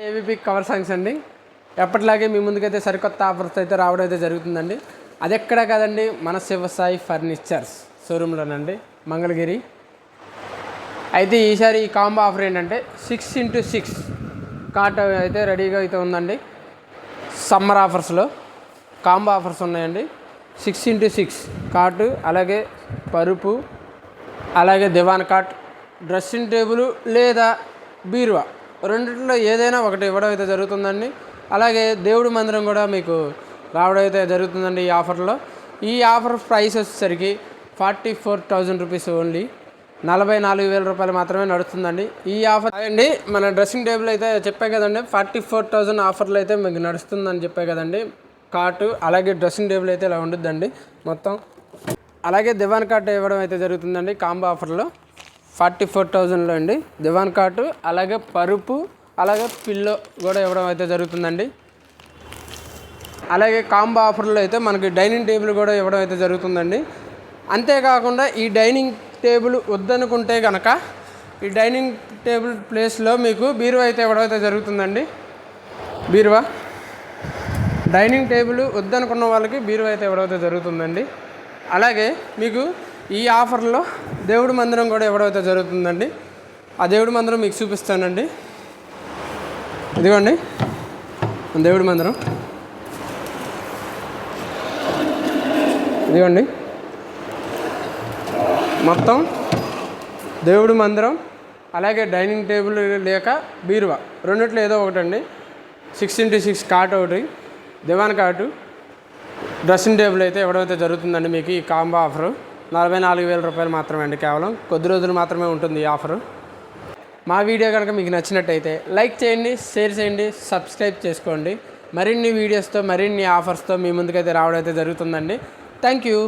ABP cover songs అండి. ఎప్పటిలాగే మీ ముందుకైతే సరికొత్త ఆఫర్స్ అయితే రావడం అయితే జరుగుతుందండి. అది ఎక్కడ కాదండి, మన శివసాయి ఫర్నిచర్స్ షోరూంలోనండి, మంగళగిరి. అయితే ఈసారి ఈ కాంబో ఆఫర్ ఏంటంటే 6x6 కాట్ అయితే రెడీగా అయితే ఉందండి. సమ్మర్ ఆఫర్స్లో కాంబో ఆఫర్స్ ఉన్నాయండి. 6x6 కాటు, అలాగే పరుపు, అలాగే దివాన్ కాట్, డ్రెస్సింగ్ టేబుల్ లేదా బీరువా రెండింటిలో ఏదైనా ఒకటి ఇవ్వడం అయితే జరుగుతుందండి. అలాగే దేవుడి మందిరం కూడా మీకు రావడం అయితే జరుగుతుందండి ఈ ఆఫర్లో. ఈ ఆఫర్ ప్రైస్ వచ్చేసరికి 44,000 రూపీస్ ఓన్లీ, 44,000 రూపాయలు మాత్రమే నడుస్తుందండి ఈ ఆఫర్ అండి. మన డ్రెస్సింగ్ టేబుల్ అయితే చెప్పే కదండి, 44,000 ఆఫర్లు అయితే మీకు నడుస్తుందని చెప్పే కదండి. కాటు అలాగే డ్రెస్సింగ్ టేబుల్ అయితే ఇలా ఉంటుందండి మొత్తం. అలాగే దివాన్ కాట్ ఇవ్వడం అయితే జరుగుతుందండి కాంబో ఆఫర్లో 44,000లో అండి. దివాన్ కాటు, అలాగే పరుపు, అలాగే పిల్లో కూడా ఇవ్వడం అయితే జరుగుతుందండి. అలాగే కాంబో ఆఫర్లో అయితే మనకి డైనింగ్ టేబుల్ కూడా ఇవ్వడం అయితే జరుగుతుందండి. అంతేకాకుండా ఈ డైనింగ్ టేబుల్ వద్దనుకుంటే కనుక ఈ డైనింగ్ టేబుల్ ప్లేస్లో మీకు బీరువా అయితే ఇవ్వడం అయితే జరుగుతుందండి. బీరువా డైనింగ్ టేబుల్ వద్దనుకున్న వాళ్ళకి బీరువా అయితే ఇవ్వడం అయితే జరుగుతుందండి. అలాగే మీకు ఈ ఆఫర్లో దేవుడి మందిరం కూడా ఇవ్వడం అయితే జరుగుతుందండి. ఆ దేవుడి మందిరం మీకు చూపిస్తానండి. ఇదిగోండి దేవుడి మందిరం, ఇదిగోండి మొత్తం దేవుడి మందిరం, అలాగే డైనింగ్ టేబుల్ లేక బీరువా రెండిట్లో ఏదో ఒకటండి. 6x6 కాట్ ఒకటి, దివాన్ కాటు, డ్రెస్సింగ్ టేబుల్ అయితే ఇవ్వడం అయితే జరుగుతుందండి. మీకు ఈ కాంబో ఆఫరు 44,000 రూపాయలు మాత్రమే అండి. కేవలం కొద్ది రోజులు మాత్రమే ఉంటుంది ఈ ఆఫరు. మా వీడియో కనుక మీకు నచ్చినట్టయితే లైక్ చేయండి, షేర్ చేయండి, సబ్స్క్రైబ్ చేసుకోండి. మరిన్ని వీడియోస్తో మరిన్ని ఆఫర్స్తో మీ ముందుకైతే రావడం అయితే జరుగుతుందండి. Thank you.